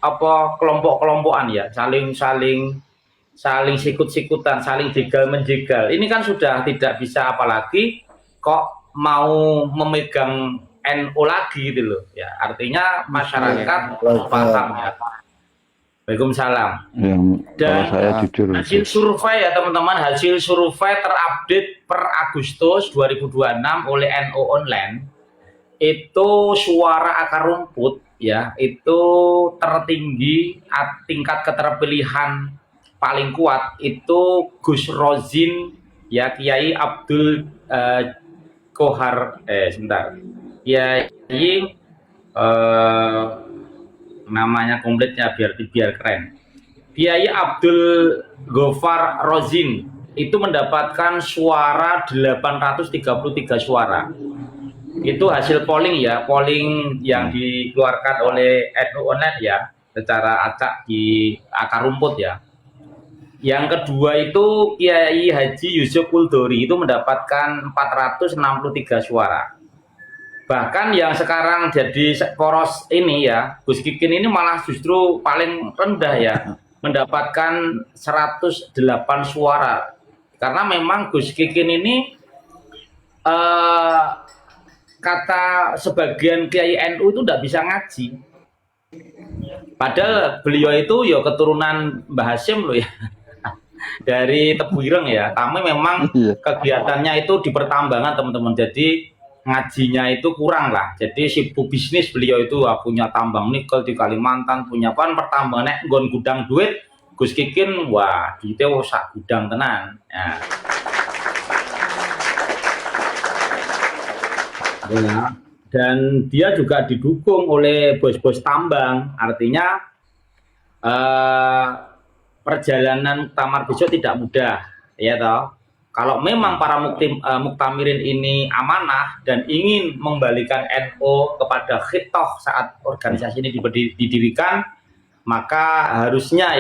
apa kelompok-kelompokan ya, saling sikut-sikutan, saling jegal menjegal. Ini kan sudah tidak bisa, apalagi kok mau memegang NU lagi gitu loh. Ya, artinya masyarakat paham ya. Waalaikumsalam. Dan saya jujur hasil survei ya teman-teman, hasil survei terupdate per Agustus 2026 oleh NU Online, itu suara akar rumput ya, itu tertinggi, tingkat keterpilihan paling kuat itu Gus Rozin ya, Kiai Abdul Kohar sebentar, Kiai namanya komplitnya biar keren, Kiai Abdul Gofar Rozin itu mendapatkan suara 833 suara. Itu hasil polling ya, polling yang dikeluarkan oleh NU Online ya, secara acak di akar rumput ya. Yang kedua itu Kiai Haji Yusuf Kuldori itu mendapatkan 463 suara. Bahkan yang sekarang jadi poros ini ya, Gus Kikin ini malah justru paling rendah ya, mendapatkan 108 suara. Karena memang Gus Kikin ini kata sebagian Kiai NU itu tidak bisa ngaji. Padahal beliau itu ya keturunan Mbah Hashim loh ya. Dari Tebuireng ya. Tapi memang kegiatannya itu di pertambangan teman-teman. Jadi ngajinya itu kurang lah. Jadi sibuk bisnis beliau itu, punya tambang nikel di Kalimantan, punya pertambangan nggon gudang duit. Gus Kikin wah duitnya sak gudang tenan. Ya. Dan dia juga didukung oleh bos-bos tambang, artinya perjalanan muktamar besok tidak mudah ya toh. Kalau memang para muktamirin ini amanah dan ingin membalikan NU kepada khitoh saat organisasi ini didirikan, maka harusnya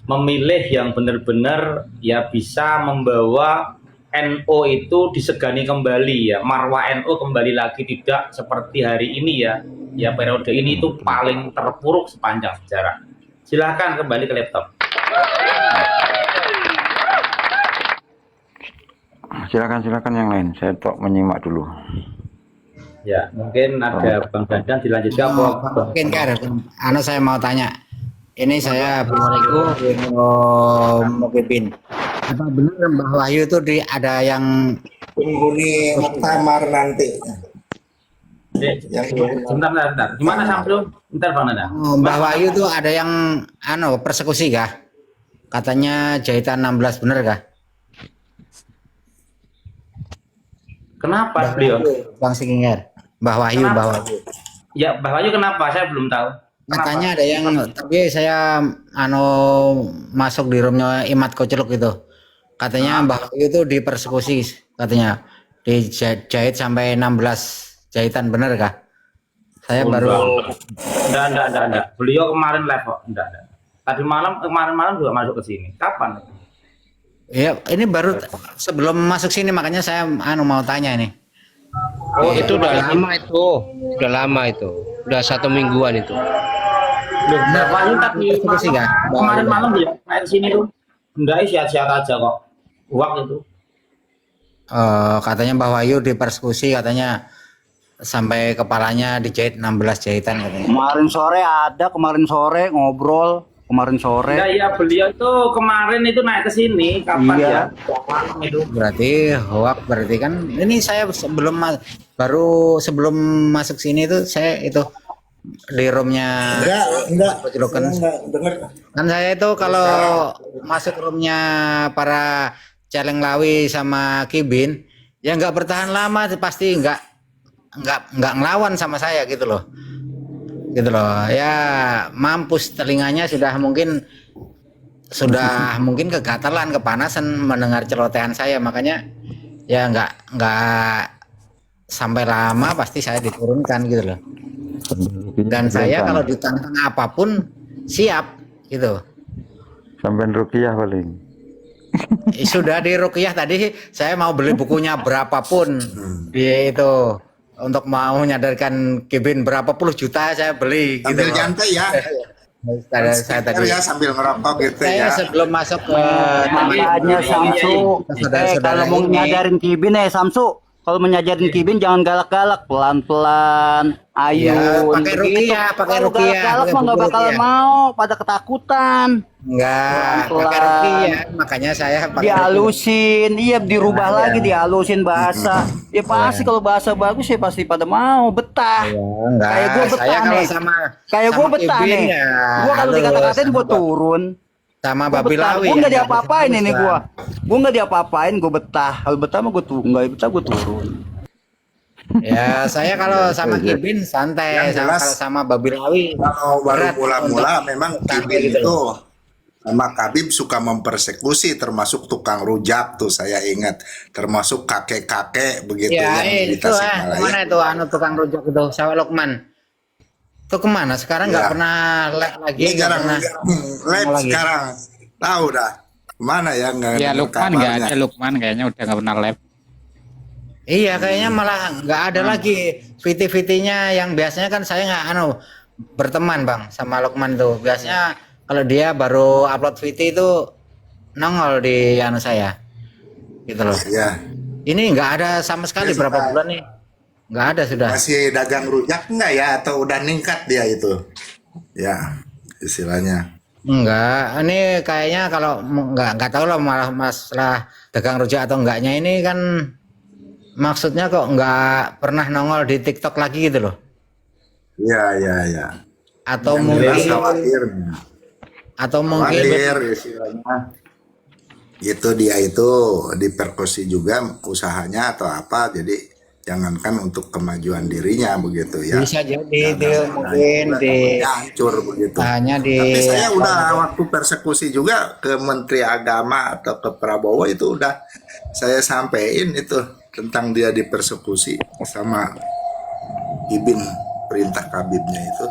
memilih yang benar-benar ya bisa membawa NU itu disegani kembali ya, marwah NU kembali lagi, tidak seperti hari ini ya. Ya periode ini itu paling terpuruk sepanjang sejarah. Silahkan kembali ke laptop. Silakan yang lain. Saya tok menyimak dulu. Ya, mungkin ada Bang Dandan dilanjutkan. Mungkin kan, saya mau tanya. Ini saya Mukibin. Apa benar Mbah Wahyu itu ada yang penghuni muktamar nanti? Sebentar. Gimana sampai bentar Bang Nanda? Mbah Wahyu itu ada yang persekusi kah? Katanya jahitan 16, bener kah? Kenapa beliau? Bang Sikinger. Mbah Wahyu. Ya, Mbah Wahyu kenapa? Saya belum tahu. Katanya ada yang, tapi saya masuk di roomnya Imat Koceluk itu. Katanya Mbah Wahyu itu dipersekusi, katanya dijahit sampai 16 jahitan, bener kah? Saya baru enggak. Beliau kemarin live kok, enggak. Tadi kemarin juga masuk ke sini. Kapan? Ya, ini baru sebelum masuk sini, makanya saya mau tanya nih. Oh, itu udah lama itu. Udah 1 mingguan itu. Mbak Wahyu tadi kemarin malam ya main sini tuh. Enggak, sehat-sehat aja kok. Uang itu. Katanya Mbah Wahyu dipersekusi, katanya sampai kepalanya dijahit 16 jahitan katanya. Kemarin sore ngobrol. Ya, beliau itu kemarin itu naik ke sini kapan ya? Itu. Berarti hoak, berarti kan ini saya sebelum masuk sini itu saya itu di roomnya Enggak dengar. Kan saya itu kalau masuk roomnya para Celeng Lawi sama Kibin ya nggak bertahan lama, pasti nggak ngelawan sama saya gitu loh ya. Mampus telinganya sudah mungkin kegatalan, kepanasan mendengar celotehan saya, makanya ya nggak sampai lama pasti saya diturunkan gitu loh. Dan saya kalau ditantang apapun siap gitu. Sampai ruqyah paling. Sudah di ruqyah tadi, saya mau beli bukunya berapapun dia itu untuk mau menyadarkan Kevin berapa puluh juta saya beli gitu Sambil loh. nyantai ya. Saya tadi Ya sambil ngerokok gitu saya ya. sebelum masuk ke Makanya Samsu, kalau mau nyadarin Kibin Samsu, kalau menyajarin Kibin jangan galak-galak, pelan-pelan, ayun, pakai ruqyah, pakai Kalau ruqyah, galak-galak pakai mah nggak buku bakal ruqyah. mau, pada ketakutan. enggak pakai Pelan-pelan. ruqyah, makanya saya pakai ruqyah. Dihalusin, iya dirubah lagi, dihalusin bahasa. Ya pasti kalau bahasa bagus ya pasti pada mau betah. Enggak, Kayak gua betah saya kalau nih. sama Kayak gue sama betah Kevin nih. ya, Gue kalau halus, dikata-katain sama gue turun. sama Gue babi betah. lawi. Gue ya, nggak diapa-apain halus, ini Bang. gue. Gue nggak diapa-apain, gue betah. Kalau betah mah gue turun, nggak betah gue turun. Ya, saya kalau sama Kevin santai, Yang jelas, kalau sama babi lawi Kalau baru berat mula-mula untuk memang tampil Kibin gitu itu loh. sama Kabib suka mempersekusi, termasuk tukang rujak tuh saya ingat, termasuk kakek-kakek begitu Ya, yang di itu Tasikmalaya. kemana itu anu tukang rujak itu, Sawah Lokman. Itu kemana? Sekarang nggak Ya. pernah live lagi, Ini nggak jarang pernah live lagi. sekarang. Tahu dah. Mana ya nggak Ya dengar Lukman nggak kabarnya. ada, Lukman kayaknya udah nggak pernah live. Iya, kayaknya malah nggak ada lagi VT-VT-nya yang biasanya kan saya nggak berteman Bang sama Lokman tuh. Biasanya kalau dia baru upload VT itu nongol di saya. Gitu loh. Ya, Ini nggak ada sama sekali, Ya, berapa sudah. bulan nih? Nggak ada sudah. masih dagang rujak nggak ya atau udah ningkat dia itu? Ya, istilahnya. Enggak, ini kayaknya kalau nggak tahu lah malah masalah dagang rujak atau enggaknya ini kan maksudnya kok nggak pernah nongol di TikTok lagi gitu loh. Ya. Atau Yang mungkin jelas khawatir. Khawatir istilahnya. Itu dia itu diperkosi juga usahanya atau apa, jadi jangankan untuk kemajuan dirinya begitu ya. bisa jadi Jangan dia sampai mungkin di hancur begitu. hanya di Tapi saya udah waktu persekusi juga ke Menteri Agama atau ke Prabowo itu udah saya sampein itu tentang dia dipersekusi sama Ibin, perintah Kabibnya itu.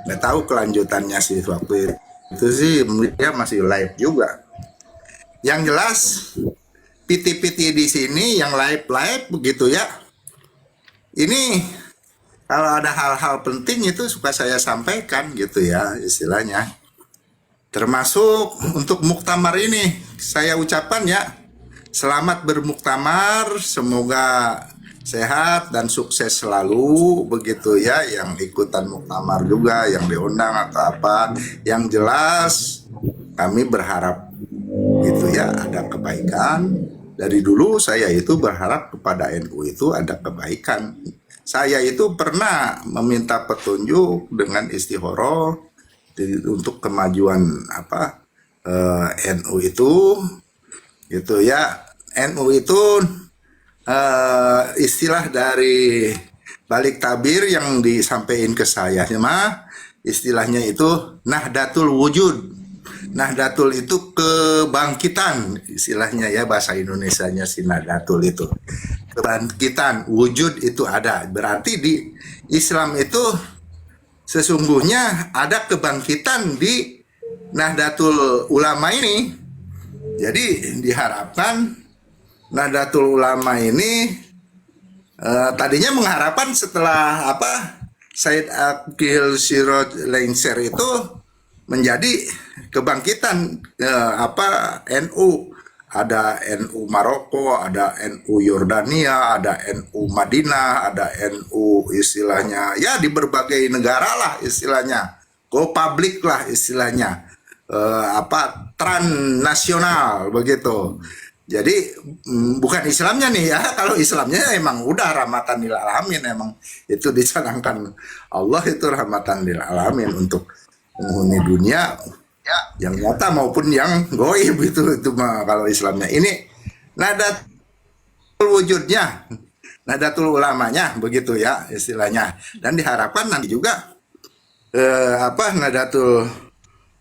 Nggak tahu kelanjutannya sih waktu itu sih dia masih live juga. Yang jelas PT-PT di sini yang live begitu ya. Ini kalau ada hal-hal penting itu suka saya sampaikan gitu ya istilahnya. Termasuk untuk muktamar ini saya ucapkan ya, selamat bermuktamar, semoga sehat dan sukses selalu begitu ya, yang ikutan muktamar juga, yang diundang atau apa. Yang jelas kami berharap gitu ya ada kebaikan. Dari dulu saya itu berharap kepada NU itu ada kebaikan. Saya itu pernah meminta petunjuk dengan istikharah untuk kemajuan NU itu gitu ya. NU itu istilah dari balik tabir yang disampaikan ke saya mah istilahnya itu Nahdlatul Wujud. Nahdlatul itu kebangkitan istilahnya ya, bahasa Indonesianya si Nahdlatul itu kebangkitan, wujud itu ada, berarti di Islam itu sesungguhnya ada kebangkitan di Nahdlatul Ulama ini. Jadi diharapkan Nahdlatul Ulama ini tadinya mengharapkan setelah Said Aqil Siroj Lengser itu menjadi kebangkitan NU. Ada NU Maroko, ada NU Yordania, ada NU Madinah, ada NU istilahnya ya di berbagai negara lah istilahnya, go public lah istilahnya, transnasional begitu. Jadi bukan Islamnya nih ya, kalau Islamnya emang udah rahmatan lil alamin, emang itu dicanangkan Allah itu rahmatan lil alamin untuk penghuni dunia ya, yang nyata maupun yang goib itu mah kalau Islamnya. Ini Nahdlatul wujudnya, Nahdlatul ulamanya begitu ya istilahnya, dan diharapkan nanti juga Nahdlatul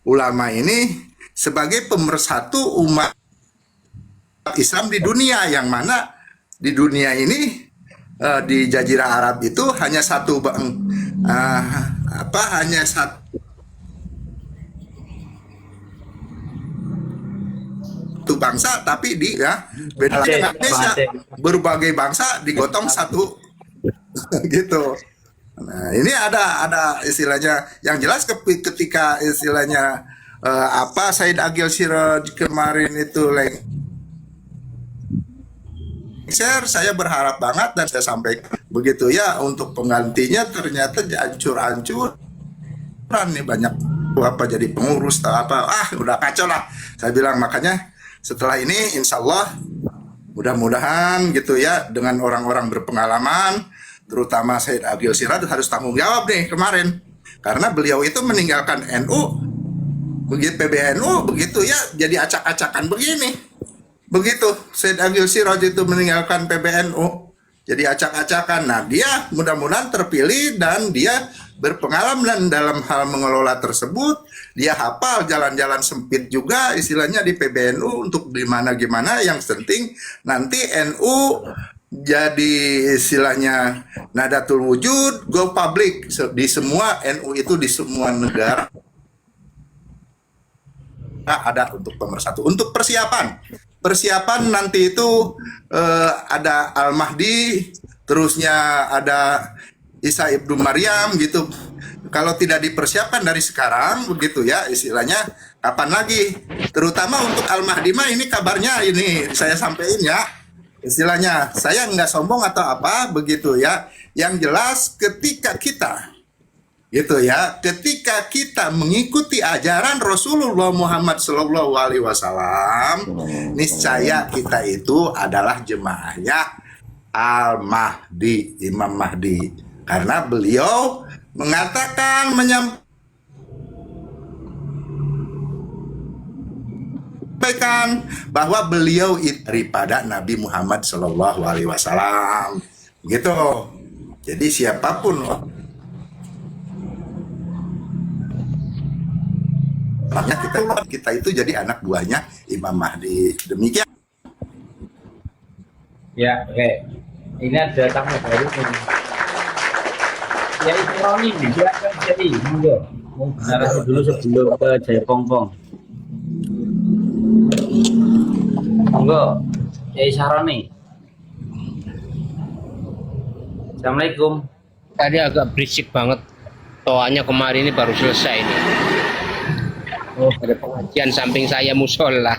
ulama ini sebagai pemersatu umat Islam di dunia, yang mana di dunia ini di Jazirah Arab itu hanya satu hanya satu bangsa, tapi beda dengan Indonesia, berbagai bangsa digotong satu gitu. Nah, ini ada istilahnya yang jelas ketika istilahnya Said Agil Siraj kemarin itu share, saya berharap banget dan saya sampaikan begitu ya, untuk penggantinya ternyata hancur-hancuran nih, banyak apa jadi pengurus atau apa, udah kacau lah. Saya bilang makanya setelah ini insya Allah mudah-mudahan gitu ya, dengan orang-orang berpengalaman terutama Said Agil Siraj harus tanggung jawab nih kemarin, karena beliau itu meninggalkan NU begitu, PBNU begitu ya, jadi acak-acakan begini. Begitu Said Agil Siraj itu meninggalkan PBNU, jadi acak-acakan. Nah, dia mudah-mudahan terpilih dan dia berpengalaman dalam hal mengelola tersebut. Dia hafal jalan-jalan sempit juga istilahnya di PBNU untuk gimana-gimana. Yang penting nanti NU jadi istilahnya Nadatul Wujud, go public di semua NU itu, di semua negara ada untuk pemersatu. Untuk persiapan nanti itu ada Al-Mahdi, terusnya ada Isa ibnu Maryam gitu. Kalau tidak dipersiapkan dari sekarang begitu ya istilahnya, kapan lagi? Terutama untuk Al-Mahdi mah ini kabarnya ini saya sampaikan ya. Istilahnya saya nggak sombong atau apa begitu ya. Yang jelas ketika kita gitu ya, ketika kita mengikuti ajaran Rasulullah Muhammad Sallallahu Alaihi Wasallam, niscaya kita itu adalah jemaahnya Al-Mahdi, Imam Mahdi, karena beliau mengatakan menyampaikan bahwa beliau itu daripada Nabi Muhammad Sallallahu Alaihi Wasallam, gitu. Jadi siapapun makanya kita itu jadi anak buahnya Imam Mahdi. Demikian. Ya, oke. Ini ada tamu baru nih. Ya, itu Roni, silakan jadi. Monggo. Mau bicara dulu sebelum ke Jayapongpong. Monggo. Ya, Saroni. Assalamualaikum. Tadi agak berisik banget. Toanya kemarin ini baru selesai ini. Oh, Ada pengajian samping saya musola.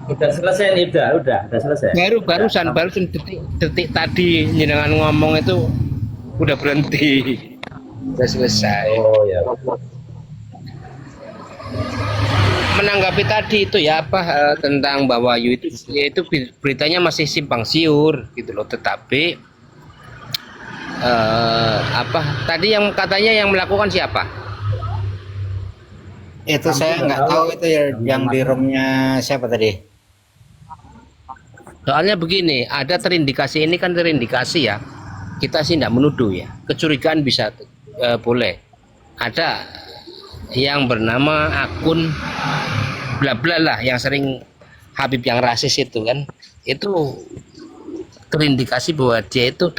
udah selesai nih, udah selesai. Barusan detik tadi jenengan ngomong itu udah berhenti. Udah selesai. Oh ya. Menanggapi tadi itu ya tentang bahwa itu beritanya masih simpang siur gitu loh, tetapi tadi yang katanya yang melakukan siapa? Itu saya nggak tahu itu ya, yang di roomnya siapa tadi. Soalnya begini, ada terindikasi, ini kan terindikasi ya, kita sih tidak menuduh ya, kecurigaan bisa boleh. Ada yang bernama akun bla bla lah, yang sering Habib yang rasis itu kan, itu terindikasi bahwa dia itu